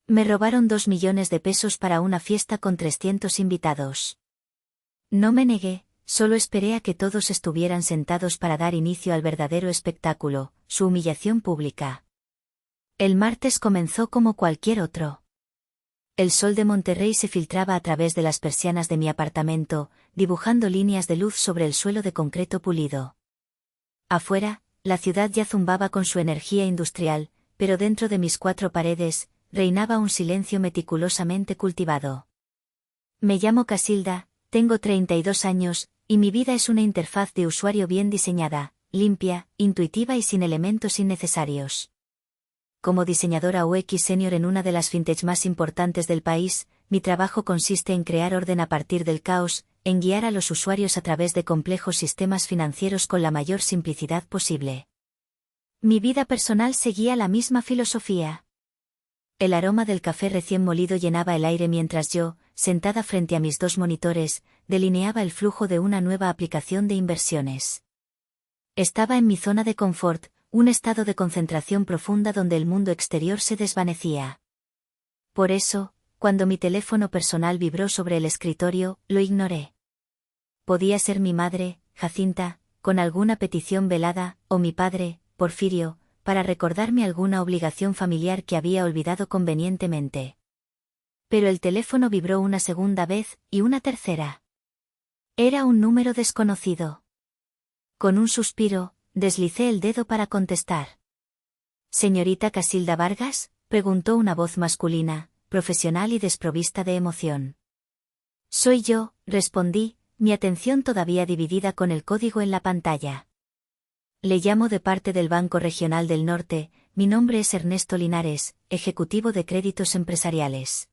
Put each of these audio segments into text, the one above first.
Me robaron 2 millones de pesos para una fiesta con 300 invitados. No me negué, solo esperé a que todos estuvieran sentados para dar inicio al verdadero espectáculo, su humillación pública. El martes comenzó como cualquier otro. El sol de Monterrey se filtraba a través de las persianas de mi apartamento, dibujando líneas de luz sobre el suelo de concreto pulido. Afuera, la ciudad ya zumbaba con su energía industrial, pero dentro de mis 4 paredes, reinaba un silencio meticulosamente cultivado. Me llamo Casilda, tengo 32 años, y mi vida es una interfaz de usuario bien diseñada, limpia, intuitiva y sin elementos innecesarios. Como diseñadora UX senior en una de las fintech más importantes del país, mi trabajo consiste en crear orden a partir del caos, en guiar a los usuarios a través de complejos sistemas financieros con la mayor simplicidad posible. Mi vida personal seguía la misma filosofía. El aroma del café recién molido llenaba el aire mientras yo, sentada frente a mis 2 monitores, delineaba el flujo de una nueva aplicación de inversiones. Estaba en mi zona de confort, un estado de concentración profunda donde el mundo exterior se desvanecía. Por eso, cuando mi teléfono personal vibró sobre el escritorio, lo ignoré. Podía ser mi madre, Jacinta, con alguna petición velada, o mi padre, Porfirio, para recordarme alguna obligación familiar que había olvidado convenientemente. Pero el teléfono vibró una segunda vez, y una tercera. Era un número desconocido. Con un suspiro, deslicé el dedo para contestar. «¿Señorita Casilda Vargas?», preguntó una voz masculina, profesional y desprovista de emoción. «Soy yo», respondí, mi atención todavía dividida con el código en la pantalla. «Le llamo de parte del Banco Regional del Norte, mi nombre es Ernesto Linares, ejecutivo de créditos empresariales.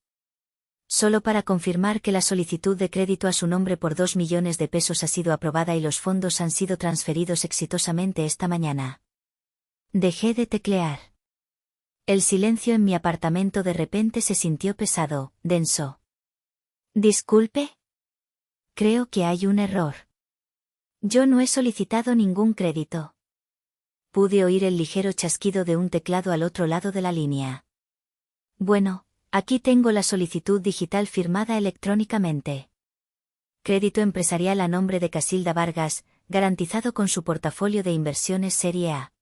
Solo para confirmar que la solicitud de crédito a su nombre por 2 millones de pesos ha sido aprobada y los fondos han sido transferidos exitosamente esta mañana». Dejé de teclear. El silencio en mi apartamento de repente se sintió pesado, denso. «¿Disculpe? Creo que hay un error. Yo no he solicitado ningún crédito». Pude oír el ligero chasquido de un teclado al otro lado de la línea. «Bueno, aquí tengo la solicitud digital firmada electrónicamente. Crédito empresarial a nombre de Casilda Vargas, garantizado con su portafolio de inversiones Serie A.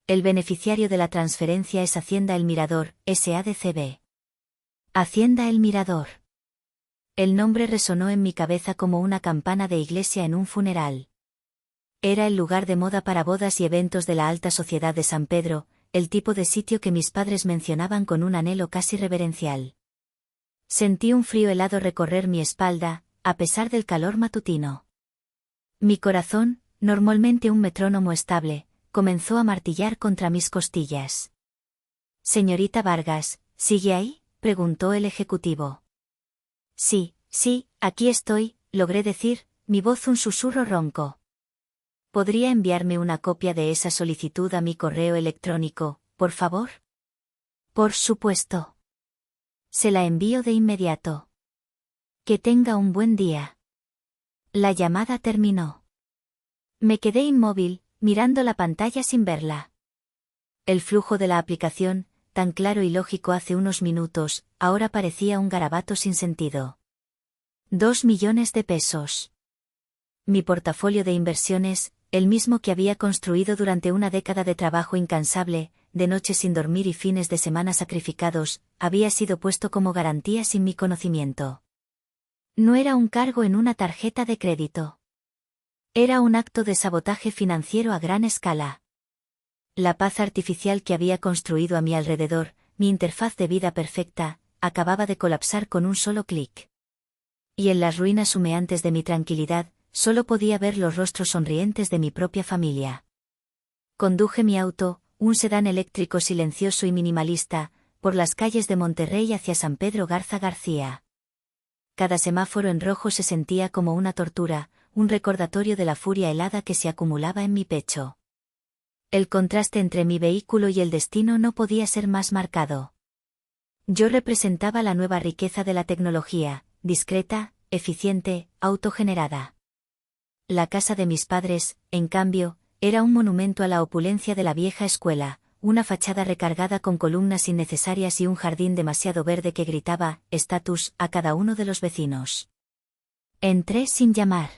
El beneficiario de la transferencia es Hacienda El Mirador, S.A.D.C.B. Hacienda El Mirador». El nombre resonó en mi cabeza como una campana de iglesia en un funeral. Era el lugar de moda para bodas y eventos de la alta sociedad de San Pedro, el tipo de sitio que mis padres mencionaban con un anhelo casi reverencial. Sentí un frío helado recorrer mi espalda, a pesar del calor matutino. Mi corazón, normalmente un metrónomo estable, comenzó a martillar contra mis costillas. «Señorita Vargas, ¿sigue ahí?», preguntó el ejecutivo. Sí, aquí estoy», logré decir, mi voz un susurro ronco. «¿Podría enviarme una copia de esa solicitud a mi correo electrónico, por favor?» «Por supuesto. Se la envío de inmediato. Que tenga un buen día». La llamada terminó. Me quedé inmóvil, mirando la pantalla sin verla. El flujo de la aplicación, tan claro y lógico hace unos minutos, ahora parecía un garabato sin sentido. 2 millones de pesos. Mi portafolio de inversiones, el mismo que había construido durante una década de trabajo incansable, de noches sin dormir y fines de semana sacrificados, había sido puesto como garantía sin mi conocimiento. No era un cargo en una tarjeta de crédito. Era un acto de sabotaje financiero a gran escala. La paz artificial que había construido a mi alrededor, mi interfaz de vida perfecta, acababa de colapsar con un solo clic. Y en las ruinas humeantes de mi tranquilidad, solo podía ver los rostros sonrientes de mi propia familia. Conduje mi auto, un sedán eléctrico silencioso y minimalista, por las calles de Monterrey hacia San Pedro Garza García. Cada semáforo en rojo se sentía como una tortura, un recordatorio de la furia helada que se acumulaba en mi pecho. El contraste entre mi vehículo y el destino no podía ser más marcado. Yo representaba la nueva riqueza de la tecnología, discreta, eficiente, autogenerada. La casa de mis padres, en cambio, era un monumento a la opulencia de la vieja escuela, una fachada recargada con columnas innecesarias y un jardín demasiado verde que gritaba «estatus» a cada uno de los vecinos. Entré sin llamar.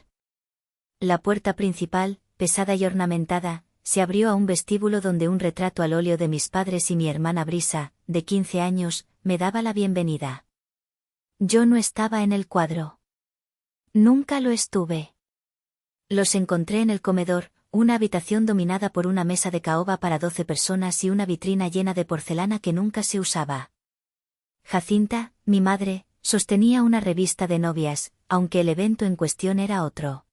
La puerta principal, pesada y ornamentada, se abrió a un vestíbulo donde un retrato al óleo de mis padres y mi hermana Brisa, de 15 años, me daba la bienvenida. Yo no estaba en el cuadro. Nunca lo estuve. Los encontré en el comedor, una habitación dominada por una mesa de caoba para 12 personas y una vitrina llena de porcelana que nunca se usaba. Jacinta, mi madre, sostenía una revista de novias, aunque el evento en cuestión era otro.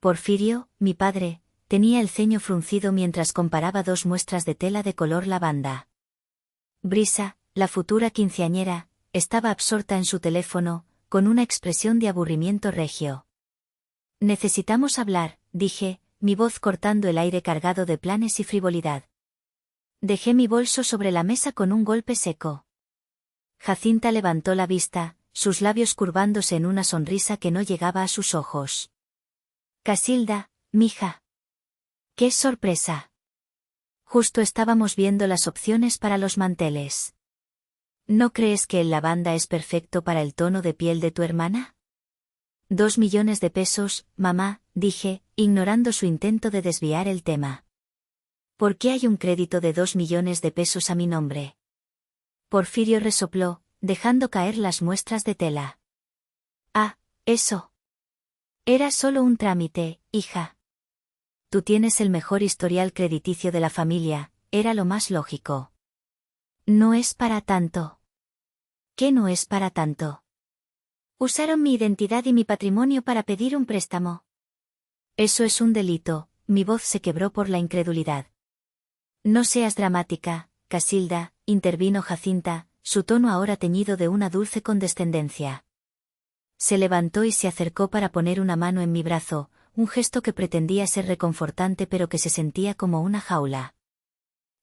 Porfirio, mi padre, tenía el ceño fruncido mientras comparaba dos muestras de tela de color lavanda. Brisa, la futura quinceañera, estaba absorta en su teléfono, con una expresión de aburrimiento regio. Necesitamos hablar, dije, mi voz cortando el aire cargado de planes y frivolidad. Dejé mi bolso sobre la mesa con un golpe seco. Jacinta levantó la vista, sus labios curvándose en una sonrisa que no llegaba a sus ojos. Casilda, mija. ¡Qué sorpresa! Justo estábamos viendo las opciones para los manteles. ¿No crees que el lavanda es perfecto para el tono de piel de tu hermana? 2 millones de pesos, mamá, dije, ignorando su intento de desviar el tema. ¿Por qué hay un crédito de 2 millones de pesos a mi nombre? Porfirio resopló, dejando caer las muestras de tela. Ah, eso. Era solo un trámite, hija. Tú tienes el mejor historial crediticio de la familia, era lo más lógico. No es para tanto. ¿Qué no es para tanto? Usaron mi identidad y mi patrimonio para pedir un préstamo. Eso es un delito, mi voz se quebró por la incredulidad. No seas dramática, Casilda, intervino Jacinta, su tono ahora teñido de una dulce condescendencia. Se levantó y se acercó para poner una mano en mi brazo, un gesto que pretendía ser reconfortante pero que se sentía como una jaula.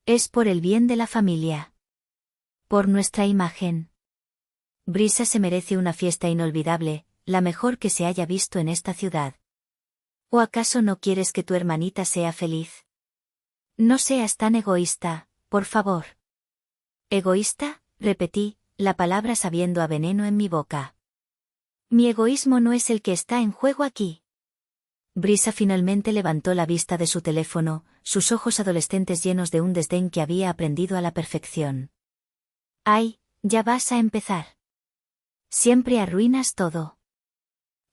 Es por el bien de la familia. Por nuestra imagen. Brisa se merece una fiesta inolvidable, la mejor que se haya visto en esta ciudad. ¿O acaso no quieres que tu hermanita sea feliz? No seas tan egoísta, por favor. ¿Egoísta?, repetí, la palabra sabiendo a veneno en mi boca. Mi egoísmo no es el que está en juego aquí. Brisa finalmente levantó la vista de su teléfono, sus ojos adolescentes llenos de un desdén que había aprendido a la perfección. ¡Ay, ya vas a empezar! Siempre arruinas todo.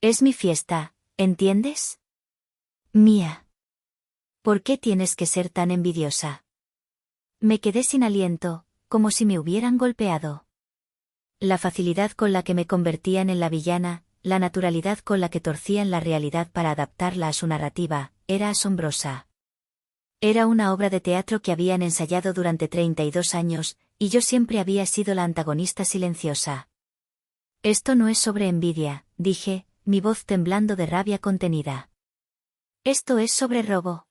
Es mi fiesta, ¿entiendes? Mía. ¿Por qué tienes que ser tan envidiosa? Me quedé sin aliento, como si me hubieran golpeado. La facilidad con la que me convertían en la villana, la naturalidad con la que torcían la realidad para adaptarla a su narrativa, era asombrosa. Era una obra de teatro que habían ensayado durante 32 años, y yo siempre había sido la antagonista silenciosa. Esto no es sobre envidia, dije, mi voz temblando de rabia contenida. Esto es sobre robo.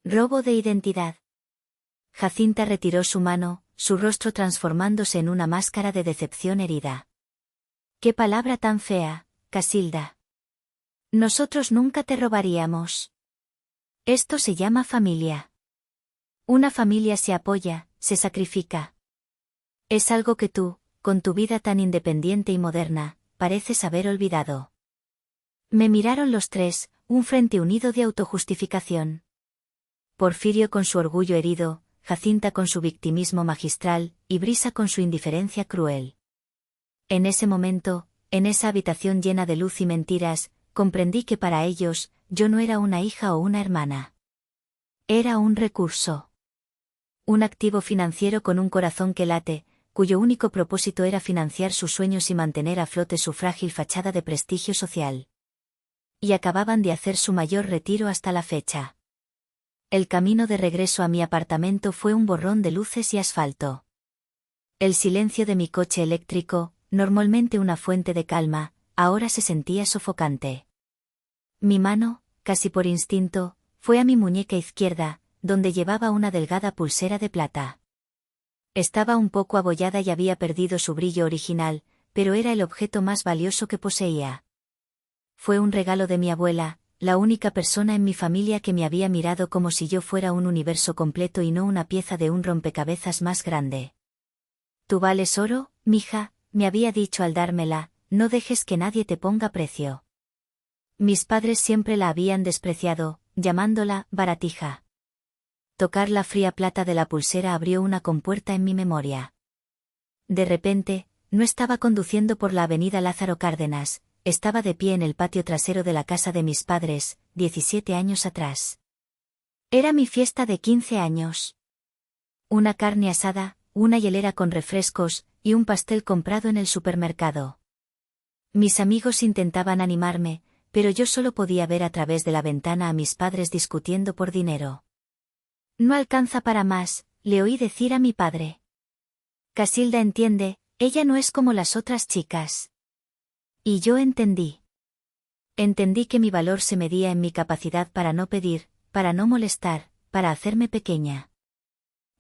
Robo de identidad. Jacinta retiró su mano, su rostro transformándose en una máscara de decepción herida. ¡Qué palabra tan fea, Casilda! Nosotros nunca te robaríamos. Esto se llama familia. Una familia se apoya, se sacrifica. Es algo que tú, con tu vida tan independiente y moderna, pareces haber olvidado. Me miraron los tres, un frente unido de autojustificación. Porfirio con su orgullo herido, Jacinta con su victimismo magistral, y Brisa con su indiferencia cruel. En ese momento, en esa habitación llena de luz y mentiras, comprendí que para ellos, yo no era una hija o una hermana. Era un recurso. Un activo financiero con un corazón que late, cuyo único propósito era financiar sus sueños y mantener a flote su frágil fachada de prestigio social. Y acababan de hacer su mayor retiro hasta la fecha. El camino de regreso a mi apartamento fue un borrón de luces y asfalto. El silencio de mi coche eléctrico, normalmente una fuente de calma, ahora se sentía sofocante. Mi mano, casi por instinto, fue a mi muñeca izquierda, donde llevaba una delgada pulsera de plata. Estaba un poco abollada y había perdido su brillo original, pero era el objeto más valioso que poseía. Fue un regalo de mi abuela, la única persona en mi familia que me había mirado como si yo fuera un universo completo y no una pieza de un rompecabezas más grande. Tú vales oro, mija, me había dicho al dármela, no dejes que nadie te ponga precio. Mis padres siempre la habían despreciado, llamándola baratija. Tocar la fría plata de la pulsera abrió una compuerta en mi memoria. De repente, no estaba conduciendo por la avenida Lázaro Cárdenas, estaba de pie en el patio trasero de la casa de mis padres, 17 años atrás. Era mi fiesta de 15 años. Una carne asada, una hielera con refrescos, y un pastel comprado en el supermercado. Mis amigos intentaban animarme, pero yo solo podía ver a través de la ventana a mis padres discutiendo por dinero. No alcanza para más, le oí decir a mi padre. Casilda entiende, ella no es como las otras chicas. Y yo entendí. Entendí que mi valor se medía en mi capacidad para no pedir, para no molestar, para hacerme pequeña.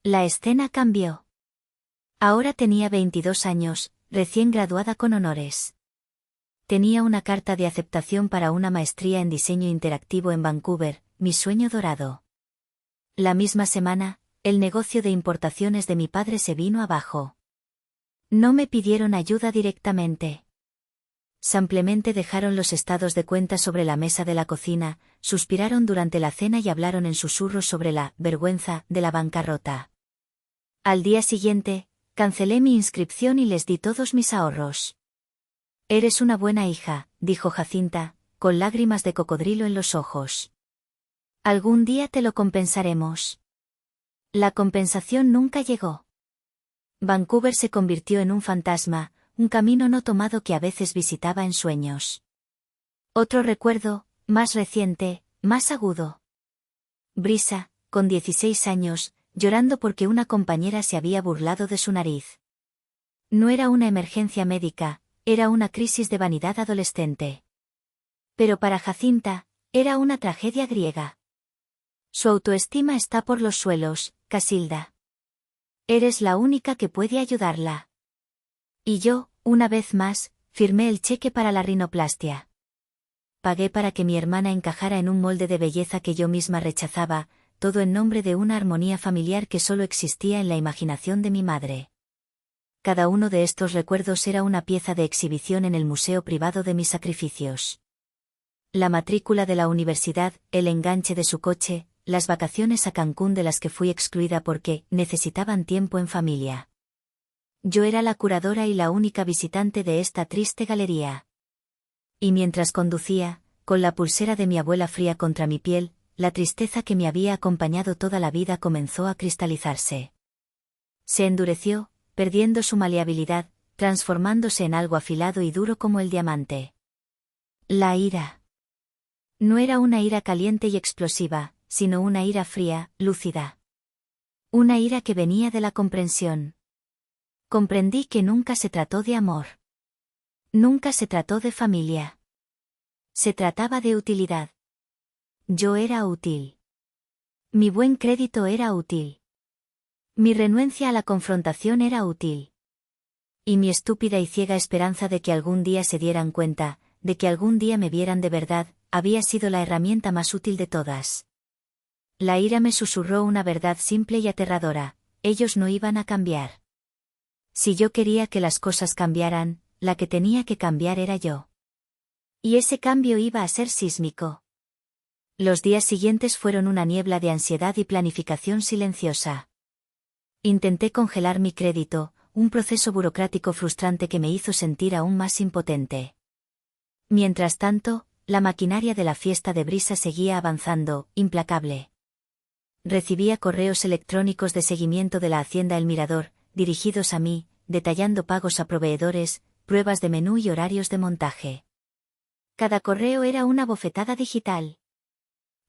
La escena cambió. Ahora tenía 22 años, recién graduada con honores. Tenía una carta de aceptación para una maestría en diseño interactivo en Vancouver, mi sueño dorado. La misma semana, el negocio de importaciones de mi padre se vino abajo. No me pidieron ayuda directamente. Simplemente dejaron los estados de cuenta sobre la mesa de la cocina, suspiraron durante la cena y hablaron en susurros sobre la vergüenza de la bancarrota. Al día siguiente, cancelé mi inscripción y les di todos mis ahorros. Eres una buena hija, dijo Jacinta, con lágrimas de cocodrilo en los ojos. Algún día te lo compensaremos. La compensación nunca llegó. Vancouver se convirtió en un fantasma, un camino no tomado que a veces visitaba en sueños. Otro recuerdo, más reciente, más agudo. Brisa, con 16 años, llorando porque una compañera se había burlado de su nariz. No era una emergencia médica, era una crisis de vanidad adolescente. Pero para Jacinta, era una tragedia griega. Su autoestima está por los suelos, Casilda. Eres la única que puede ayudarla. Y yo, una vez más, firmé el cheque para la rinoplastia. Pagué para que mi hermana encajara en un molde de belleza que yo misma rechazaba, todo en nombre de una armonía familiar que solo existía en la imaginación de mi madre. Cada uno de estos recuerdos era una pieza de exhibición en el museo privado de mis sacrificios. La matrícula de la universidad, el enganche de su coche, las vacaciones a Cancún de las que fui excluida porque necesitaban tiempo en familia. Yo era la curadora y la única visitante de esta triste galería. Y mientras conducía, con la pulsera de mi abuela fría contra mi piel, la tristeza que me había acompañado toda la vida comenzó a cristalizarse. Se endureció, perdiendo su maleabilidad, transformándose en algo afilado y duro como el diamante. La ira. No era una ira caliente y explosiva, sino una ira fría, lúcida. Una ira que venía de la comprensión. Comprendí que nunca se trató de amor. Nunca se trató de familia. Se trataba de utilidad. Yo era útil. Mi buen crédito era útil. Mi renuencia a la confrontación era útil. Y mi estúpida y ciega esperanza de que algún día se dieran cuenta, de que algún día me vieran de verdad, había sido la herramienta más útil de todas. La ira me susurró una verdad simple y aterradora: ellos no iban a cambiar. Si yo quería que las cosas cambiaran, la que tenía que cambiar era yo. Y ese cambio iba a ser sísmico. Los días siguientes fueron una niebla de ansiedad y planificación silenciosa. Intenté congelar mi crédito, un proceso burocrático frustrante que me hizo sentir aún más impotente. Mientras tanto, la maquinaria de la fiesta de Brisa seguía avanzando, implacable. Recibía correos electrónicos de seguimiento de la Hacienda El Mirador, dirigidos a mí, detallando pagos a proveedores, pruebas de menú y horarios de montaje. Cada correo era una bofetada digital.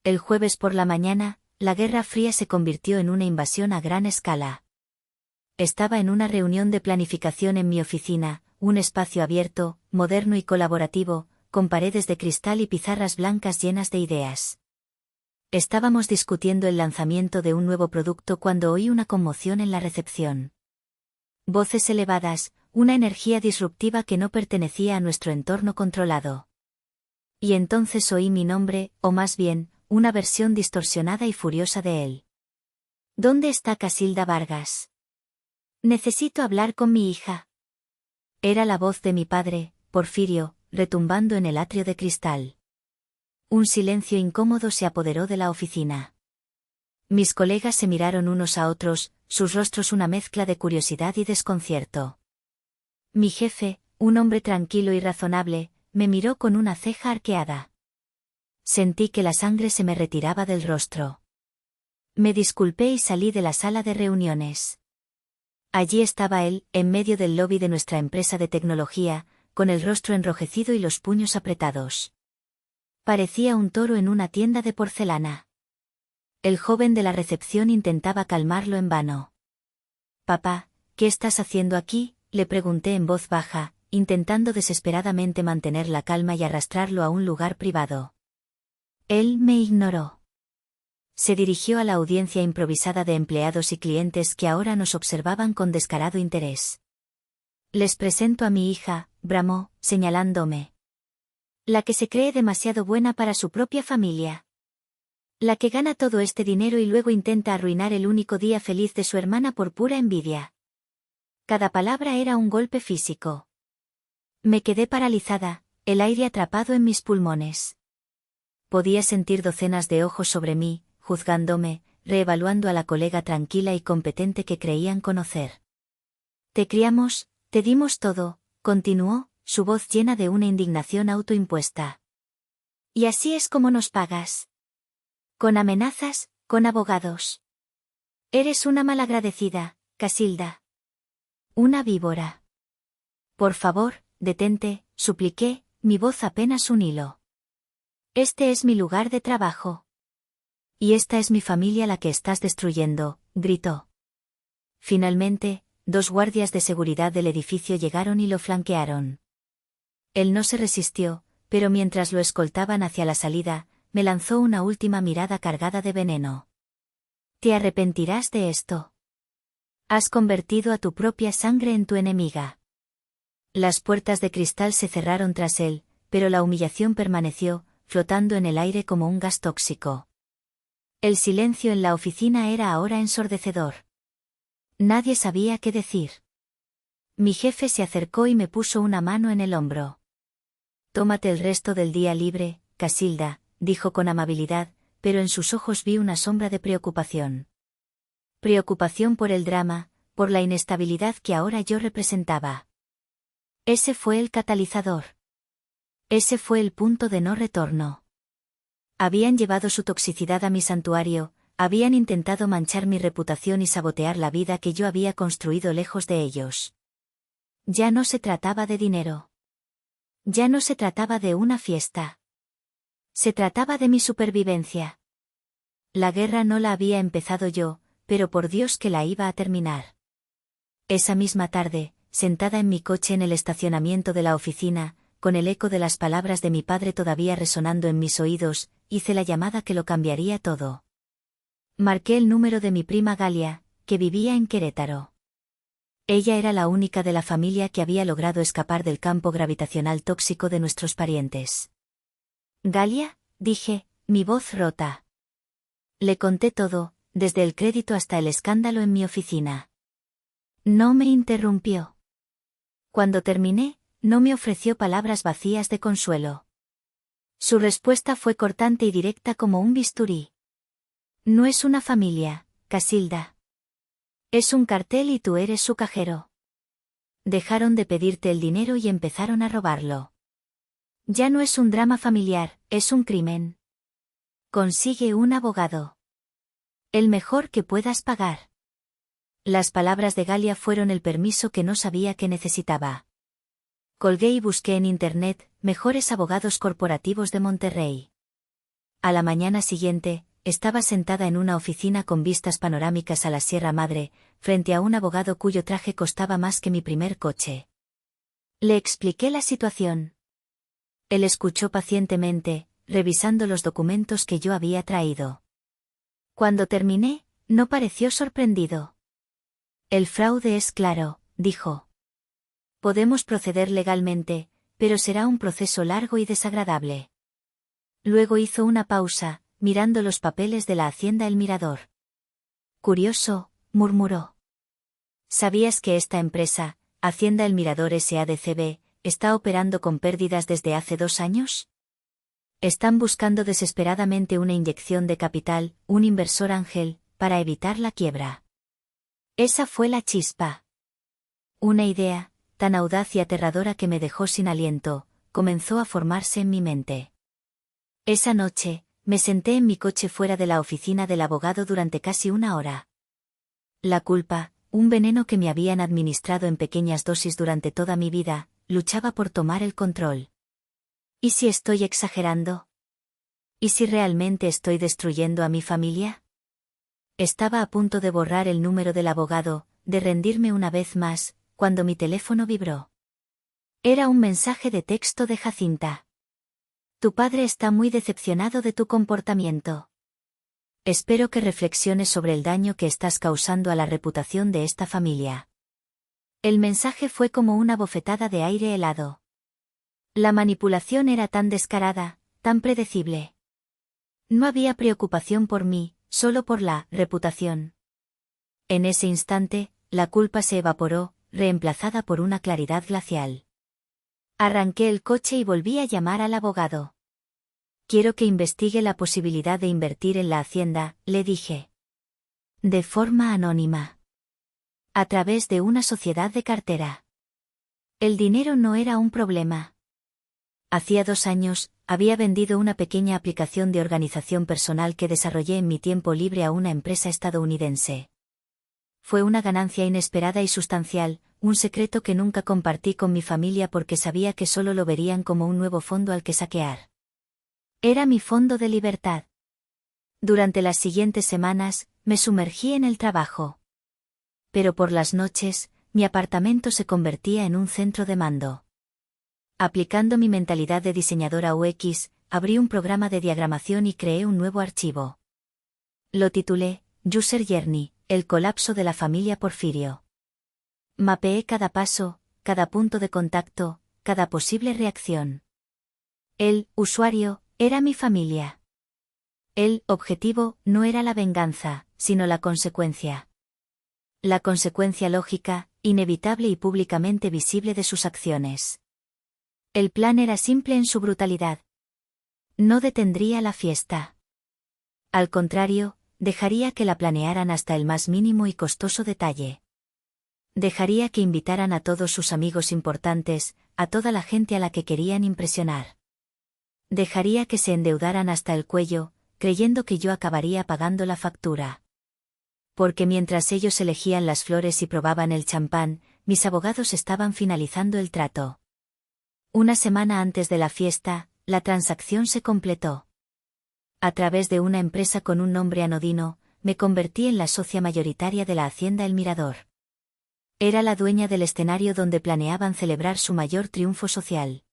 El jueves por la mañana, la Guerra Fría se convirtió en una invasión a gran escala. Estaba en una reunión de planificación en mi oficina, un espacio abierto, moderno y colaborativo, con paredes de cristal y pizarras blancas llenas de ideas. Estábamos discutiendo el lanzamiento de un nuevo producto cuando oí una conmoción en la recepción. Voces elevadas, una energía disruptiva que no pertenecía a nuestro entorno controlado. Y entonces oí mi nombre, o más bien, una versión distorsionada y furiosa de él. ¿Dónde está Casilda Vargas? Necesito hablar con mi hija. Era la voz de mi padre, Porfirio, retumbando en el atrio de cristal. Un silencio incómodo se apoderó de la oficina. Mis colegas se miraron unos a otros, sus rostros una mezcla de curiosidad y desconcierto. Mi jefe, un hombre tranquilo y razonable, me miró con una ceja arqueada. Sentí que la sangre se me retiraba del rostro. Me disculpé y salí de la sala de reuniones. Allí estaba él, en medio del lobby de nuestra empresa de tecnología, con el rostro enrojecido y los puños apretados. Parecía un toro en una tienda de porcelana. El joven de la recepción intentaba calmarlo en vano. «Papá, ¿qué estás haciendo aquí?», le pregunté en voz baja, intentando desesperadamente mantener la calma y arrastrarlo a un lugar privado. Él me ignoró. Se dirigió a la audiencia improvisada de empleados y clientes que ahora nos observaban con descarado interés. «Les presento a mi hija», bramó, señalándome. «La que se cree demasiado buena para su propia familia. La que gana todo este dinero y luego intenta arruinar el único día feliz de su hermana por pura envidia». Cada palabra era un golpe físico. Me quedé paralizada, el aire atrapado en mis pulmones. Podía sentir docenas de ojos sobre mí, juzgándome, reevaluando a la colega tranquila y competente que creían conocer. «Te criamos, te dimos todo», continuó, su voz llena de una indignación autoimpuesta. «Y así es como nos pagas. Con amenazas, con abogados. Eres una malagradecida, Casilda. Una víbora. Por favor, detente», supliqué, mi voz apenas un hilo. «Este es mi lugar de trabajo. Y esta es mi familia la que estás destruyendo», gritó. Finalmente, 2 guardias de seguridad del edificio llegaron y lo flanquearon. Él no se resistió, pero mientras lo escoltaban hacia la salida, me lanzó una última mirada cargada de veneno. «Te arrepentirás de esto. Has convertido a tu propia sangre en tu enemiga». Las puertas de cristal se cerraron tras él, pero la humillación permaneció, flotando en el aire como un gas tóxico. El silencio en la oficina era ahora ensordecedor. Nadie sabía qué decir. Mi jefe se acercó y me puso una mano en el hombro. «Tómate el resto del día libre, Casilda», dijo con amabilidad, pero en sus ojos vi una sombra de preocupación. Preocupación por el drama, por la inestabilidad que ahora yo representaba. Ese fue el catalizador. Ese fue el punto de no retorno. Habían llevado su toxicidad a mi santuario, habían intentado manchar mi reputación y sabotear la vida que yo había construido lejos de ellos. Ya no se trataba de dinero. Ya no se trataba de una fiesta. Se trataba de mi supervivencia. La guerra no la había empezado yo, pero por Dios que la iba a terminar. Esa misma tarde, sentada en mi coche en el estacionamiento de la oficina, con el eco de las palabras de mi padre todavía resonando en mis oídos, hice la llamada que lo cambiaría todo. Marqué el número de mi prima Galia, que vivía en Querétaro. Ella era la única de la familia que había logrado escapar del campo gravitacional tóxico de nuestros parientes. «Galia», dije, mi voz rota. Le conté todo, desde el crédito hasta el escándalo en mi oficina. No me interrumpió. Cuando terminé, no me ofreció palabras vacías de consuelo. Su respuesta fue cortante y directa como un bisturí. «No es una familia, Casilda. Es un cartel y tú eres su cajero. Dejaron de pedirte el dinero y empezaron a robarlo. Ya no es un drama familiar, es un crimen. Consigue un abogado. El mejor que puedas pagar». Las palabras de Galia fueron el permiso que no sabía que necesitaba. Colgué y busqué en Internet, mejores abogados corporativos de Monterrey. A la mañana siguiente, estaba sentada en una oficina con vistas panorámicas a la Sierra Madre, frente a un abogado cuyo traje costaba más que mi primer coche. Le expliqué la situación. Él escuchó pacientemente, revisando los documentos que yo había traído. Cuando terminé, no pareció sorprendido. «El fraude es claro», dijo. «Podemos proceder legalmente, pero será un proceso largo y desagradable. Luego hizo una pausa, mirando los papeles de la Hacienda El Mirador. Curioso, murmuró. ¿Sabías que esta empresa, Hacienda El Mirador S.A.D.C.B., está operando con pérdidas desde hace 2 años? Están buscando desesperadamente una inyección de capital, un inversor ángel, para evitar la quiebra. Esa fue la chispa. Una idea, tan audaz y aterradora que me dejó sin aliento, comenzó a formarse en mi mente. Esa noche, me senté en mi coche fuera de la oficina del abogado durante casi 1 hora. La culpa, un veneno que me habían administrado en pequeñas dosis durante toda mi vida, luchaba por tomar el control. ¿Y si estoy exagerando? ¿Y si realmente estoy destruyendo a mi familia? Estaba a punto de borrar el número del abogado, de rendirme una vez más, cuando mi teléfono vibró. Era un mensaje de texto de Jacinta. Tu padre está muy decepcionado de tu comportamiento. Espero que reflexiones sobre el daño que estás causando a la reputación de esta familia. El mensaje fue como una bofetada de aire helado. La manipulación era tan descarada, tan predecible. No había preocupación por mí, solo por la reputación. En ese instante, la culpa se evaporó, reemplazada por una claridad glacial. Arranqué el coche y volví a llamar al abogado. Quiero que investigue la posibilidad de invertir en la hacienda, le dije. De forma anónima. A través de una sociedad de cartera. El dinero no era un problema. Hacía 2 años, había vendido una pequeña aplicación de organización personal que desarrollé en mi tiempo libre a una empresa estadounidense. Fue una ganancia inesperada y sustancial, un secreto que nunca compartí con mi familia porque sabía que solo lo verían como un nuevo fondo al que saquear. Era mi fondo de libertad. Durante las siguientes semanas, me sumergí en el trabajo. Pero por las noches, mi apartamento se convertía en un centro de mando. Aplicando mi mentalidad de diseñadora UX, abrí un programa de diagramación y creé un nuevo archivo. Lo titulé, User Journey, el colapso de la familia Porfirio. Mapeé cada paso, cada punto de contacto, cada posible reacción. El usuario era mi familia. El objetivo no era la venganza, sino la consecuencia. La consecuencia lógica, inevitable y públicamente visible de sus acciones. El plan era simple en su brutalidad. No detendría la fiesta. Al contrario, dejaría que la planearan hasta el más mínimo y costoso detalle. Dejaría que invitaran a todos sus amigos importantes, a toda la gente a la que querían impresionar. Dejaría que se endeudaran hasta el cuello, creyendo que yo acabaría pagando la factura. Porque mientras ellos elegían las flores y probaban el champán, mis abogados estaban finalizando el trato. 1 semana antes de la fiesta, la transacción se completó. A través de una empresa con un nombre anodino, me convertí en la socia mayoritaria de la Hacienda El Mirador. Era la dueña del escenario donde planeaban celebrar su mayor triunfo social.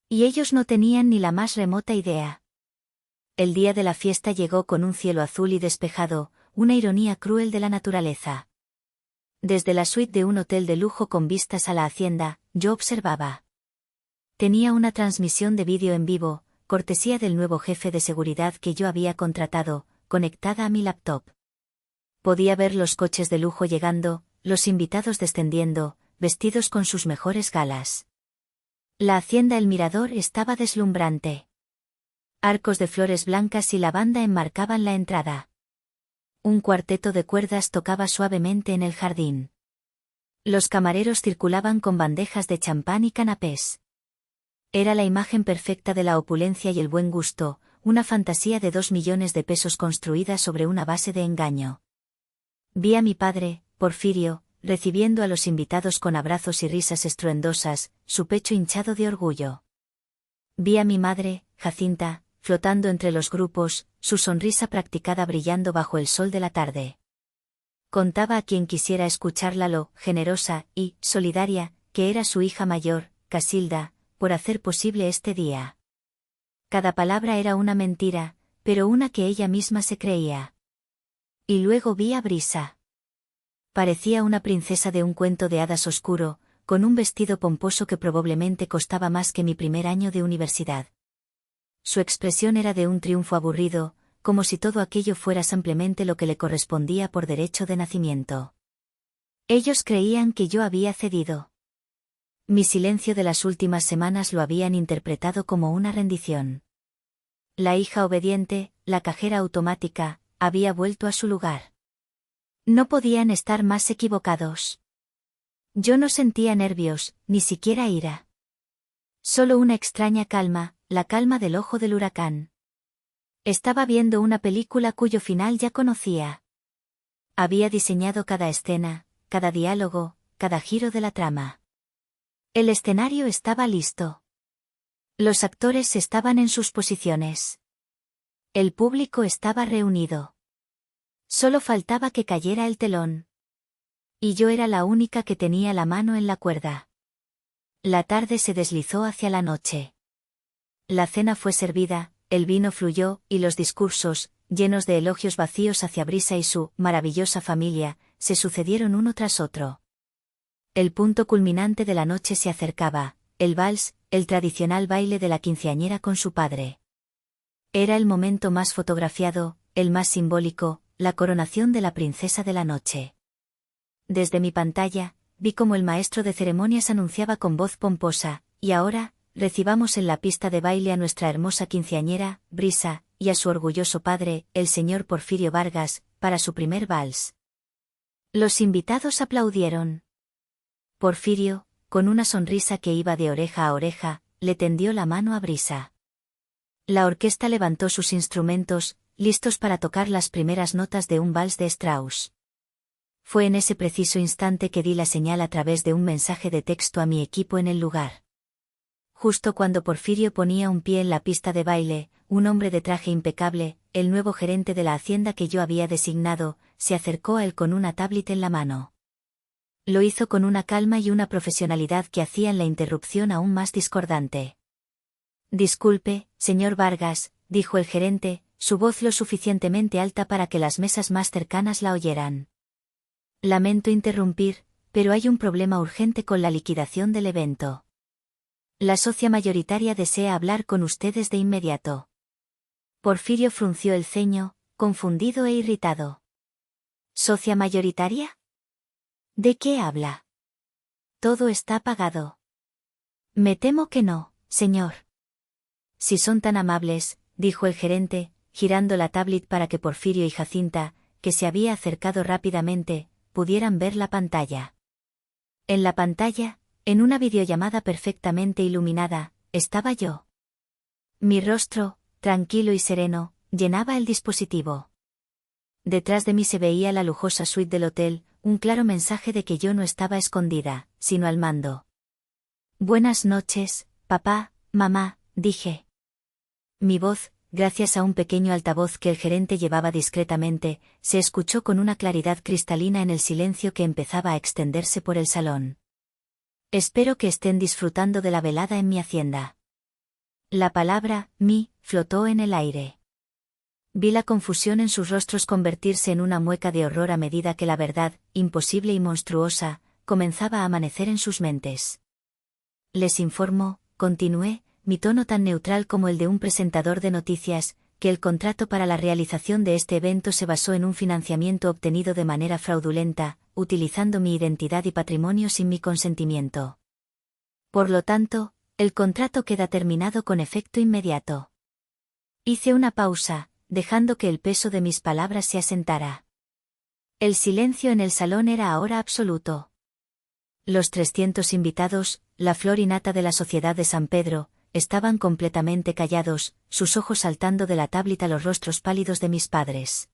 Y ellos no tenían ni la más remota idea. El día de la fiesta llegó con un cielo azul y despejado, una ironía cruel de la naturaleza. Desde la suite de un hotel de lujo con vistas a la hacienda, yo observaba. Tenía una transmisión de vídeo en vivo, cortesía del nuevo jefe de seguridad que yo había contratado, conectada a mi laptop. Podía ver los coches de lujo llegando, los invitados descendiendo, vestidos con sus mejores galas. La hacienda El Mirador estaba deslumbrante. Arcos de flores blancas y lavanda enmarcaban la entrada. Un cuarteto de cuerdas tocaba suavemente en el jardín. Los camareros circulaban con bandejas de champán y canapés. Era la imagen perfecta de la opulencia y el buen gusto, una fantasía de 2 millones de pesos construida sobre una base de engaño. Vi a mi padre, Porfirio, recibiendo a los invitados con abrazos y risas estruendosas, su pecho hinchado de orgullo. Vi a mi madre, Jacinta, flotando entre los grupos, su sonrisa practicada brillando bajo el sol de la tarde. Contaba a quien quisiera escucharla lo generosa y solidaria que era su hija mayor, Casilda, por hacer posible este día. Cada palabra era una mentira, pero una que ella misma se creía. Y luego vi a Brisa. Parecía una princesa de un cuento de hadas oscuro, con un vestido pomposo que probablemente costaba más que mi primer año de universidad. Su expresión era de un triunfo aburrido, como si todo aquello fuera simplemente lo que le correspondía por derecho de nacimiento. Ellos creían que yo había cedido. Mi silencio de las últimas semanas lo habían interpretado como una rendición. La hija obediente, la cajera automática, había vuelto a su lugar. No podían estar más equivocados. Yo no sentía nervios, ni siquiera ira. Solo una extraña calma, la calma del ojo del huracán. Estaba viendo una película cuyo final ya conocía. Había diseñado cada escena, cada diálogo, cada giro de la trama. El escenario estaba listo. Los actores estaban en sus posiciones. El público estaba reunido. Solo faltaba que cayera el telón. Y yo era la única que tenía la mano en la cuerda. La tarde se deslizó hacia la noche. La cena fue servida, el vino fluyó, y los discursos, llenos de elogios vacíos hacia Brisa y su maravillosa familia, se sucedieron uno tras otro. El punto culminante de la noche se acercaba, el vals, el tradicional baile de la quinceañera con su padre. Era el momento más fotografiado, el más simbólico, la coronación de la princesa de la noche. Desde mi pantalla, vi cómo el maestro de ceremonias anunciaba con voz pomposa, y ahora, recibamos en la pista de baile a nuestra hermosa quinceañera, Brisa, y a su orgulloso padre, el señor Porfirio Vargas, para su primer vals. Los invitados aplaudieron. Porfirio, con una sonrisa que iba de oreja a oreja, le tendió la mano a Brisa. La orquesta levantó sus instrumentos, listos para tocar las primeras notas de un vals de Strauss. Fue en ese preciso instante que di la señal a través de un mensaje de texto a mi equipo en el lugar. Justo cuando Porfirio ponía un pie en la pista de baile, un hombre de traje impecable, el nuevo gerente de la hacienda que yo había designado, se acercó a él con una tablet en la mano. Lo hizo con una calma y una profesionalidad que hacían la interrupción aún más discordante. Disculpe, señor Vargas, dijo el gerente, su voz lo suficientemente alta para que las mesas más cercanas la oyeran. Lamento interrumpir, pero hay un problema urgente con la liquidación del evento. La socia mayoritaria desea hablar con ustedes de inmediato. Porfirio frunció el ceño, confundido e irritado. ¿Socia mayoritaria? ¿De qué habla? Todo está pagado. Me temo que no, señor. Si son tan amables, dijo el gerente, girando la tablet para que Porfirio y Jacinta, que se había acercado rápidamente, pudieran ver la pantalla. En la pantalla, en una videollamada perfectamente iluminada, estaba yo. Mi rostro, tranquilo y sereno, llenaba el dispositivo. Detrás de mí se veía la lujosa suite del hotel, un claro mensaje de que yo no estaba escondida, sino al mando. Buenas noches, papá, mamá, dije. Mi voz, gracias a un pequeño altavoz que el gerente llevaba discretamente, se escuchó con una claridad cristalina en el silencio que empezaba a extenderse por el salón. Espero que estén disfrutando de la velada en mi hacienda. La palabra, flotó en el aire. Vi la confusión en sus rostros convertirse en una mueca de horror a medida que la verdad, imposible y monstruosa, comenzaba a amanecer en sus mentes. Les informo, continué, mi tono tan neutral como el de un presentador de noticias, que el contrato para la realización de este evento se basó en un financiamiento obtenido de manera fraudulenta, utilizando mi identidad y patrimonio sin mi consentimiento. Por lo tanto, el contrato queda terminado con efecto inmediato. Hice una pausa, dejando que el peso de mis palabras se asentara. El silencio en el salón era ahora absoluto. Los 300 invitados, la flor y nata de la sociedad de San Pedro, estaban completamente callados, sus ojos saltando de la tablet a los rostros pálidos de mis padres.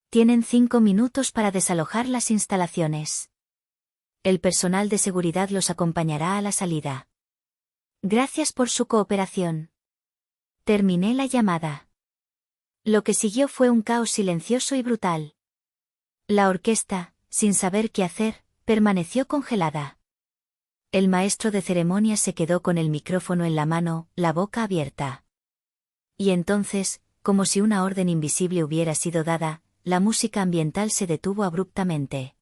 Tienen 5 minutos para desalojar las instalaciones. El personal de seguridad los acompañará a la salida. Gracias por su cooperación. Terminé la llamada. Lo que siguió fue un caos silencioso y brutal. La orquesta, sin saber qué hacer, permaneció congelada. El maestro de ceremonias se quedó con el micrófono en la mano, la boca abierta. Y entonces, como si una orden invisible hubiera sido dada, la música ambiental se detuvo abruptamente.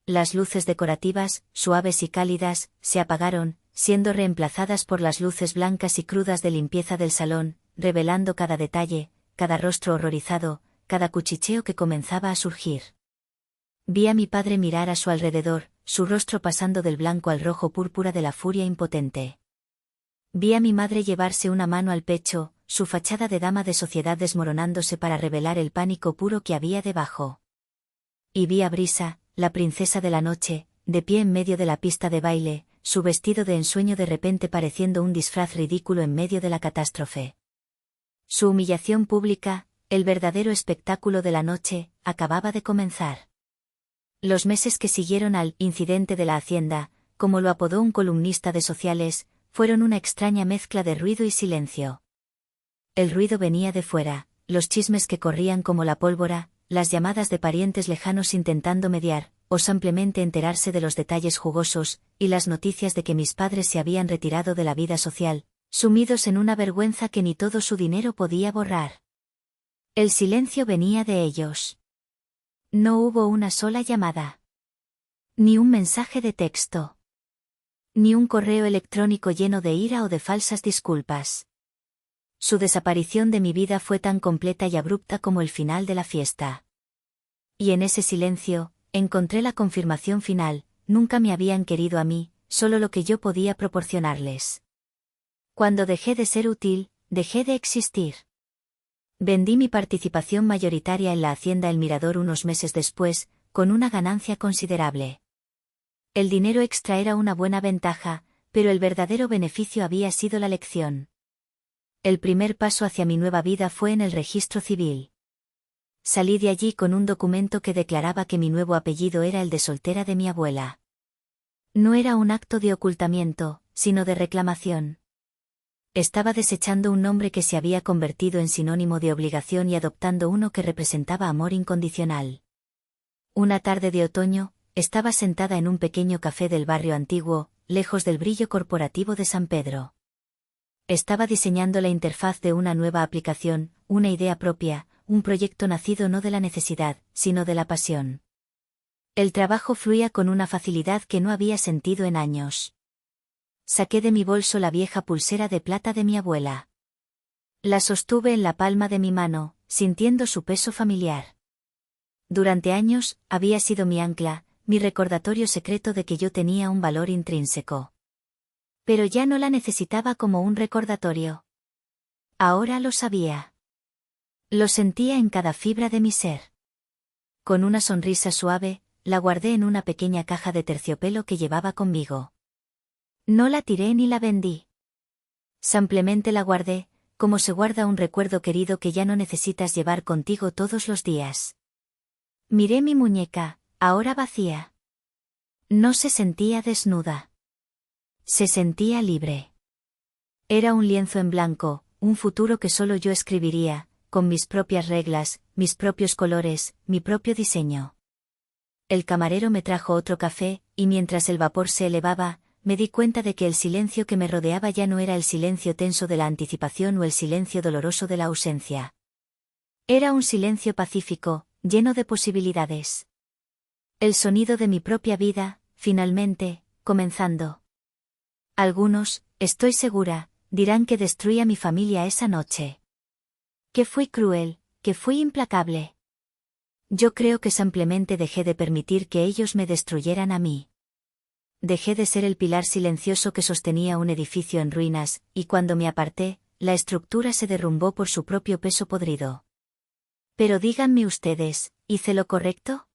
Las luces decorativas, suaves y cálidas, se apagaron, siendo reemplazadas por las luces blancas y crudas de limpieza del salón, revelando cada detalle, cada rostro horrorizado, cada cuchicheo que comenzaba a surgir. Vi a mi padre mirar a su alrededor, su rostro pasando del blanco al rojo púrpura de la furia impotente. Vi a mi madre llevarse una mano al pecho, su fachada de dama de sociedad desmoronándose para revelar el pánico puro que había debajo. Y vi a Brisa, la princesa de la noche, de pie en medio de la pista de baile, su vestido de ensueño de repente pareciendo un disfraz ridículo en medio de la catástrofe. Su humillación pública, el verdadero espectáculo de la noche, acababa de comenzar. Los meses que siguieron al incidente de la hacienda, como lo apodó un columnista de sociales, fueron una extraña mezcla de ruido y silencio. El ruido venía de fuera, los chismes que corrían como la pólvora, las llamadas de parientes lejanos intentando mediar, o simplemente enterarse de los detalles jugosos, y las noticias de que mis padres se habían retirado de la vida social, sumidos en una vergüenza que ni todo su dinero podía borrar. El silencio venía de ellos. No hubo una sola llamada. Ni un mensaje de texto. Ni un correo electrónico lleno de ira o de falsas disculpas. Su desaparición de mi vida fue tan completa y abrupta como el final de la fiesta. Y en ese silencio, encontré la confirmación final: nunca me habían querido a mí, solo lo que yo podía proporcionarles. Cuando dejé de ser útil, dejé de existir. Vendí mi participación mayoritaria en la hacienda El Mirador unos meses después, con una ganancia considerable. El dinero extra era una buena ventaja, pero el verdadero beneficio había sido la lección. El primer paso hacia mi nueva vida fue en el registro civil. Salí de allí con un documento que declaraba que mi nuevo apellido era el de soltera de mi abuela. No era un acto de ocultamiento, sino de reclamación. Estaba desechando un nombre que se había convertido en sinónimo de obligación y adoptando uno que representaba amor incondicional. Una tarde de otoño, estaba sentada en un pequeño café del barrio antiguo, lejos del brillo corporativo de San Pedro. Estaba diseñando la interfaz de una nueva aplicación, una idea propia, un proyecto nacido no de la necesidad, sino de la pasión. El trabajo fluía con una facilidad que no había sentido en años. Saqué de mi bolso la vieja pulsera de plata de mi abuela. La sostuve en la palma de mi mano, sintiendo su peso familiar. Durante años, había sido mi ancla, mi recordatorio secreto de que yo tenía un valor intrínseco. Pero ya no la necesitaba como un recordatorio. Ahora lo sabía. Lo sentía en cada fibra de mi ser. Con una sonrisa suave, la guardé en una pequeña caja de terciopelo que llevaba conmigo. No la tiré ni la vendí. Simplemente la guardé, como se guarda un recuerdo querido que ya no necesitas llevar contigo todos los días. Miré mi muñeca, ahora vacía. No se sentía desnuda. Se sentía libre. Era un lienzo en blanco, un futuro que solo yo escribiría, con mis propias reglas, mis propios colores, mi propio diseño. El camarero me trajo otro café, y mientras el vapor se elevaba, me di cuenta de que el silencio que me rodeaba ya no era el silencio tenso de la anticipación o el silencio doloroso de la ausencia. Era un silencio pacífico, lleno de posibilidades. El sonido de mi propia vida, finalmente, comenzando. Algunos, estoy segura, dirán que destruí a mi familia esa noche. Que fui cruel, que fui implacable. Yo creo que simplemente dejé de permitir que ellos me destruyeran a mí. Dejé de ser el pilar silencioso que sostenía un edificio en ruinas, y cuando me aparté, la estructura se derrumbó por su propio peso podrido. Pero díganme ustedes, ¿hice lo correcto?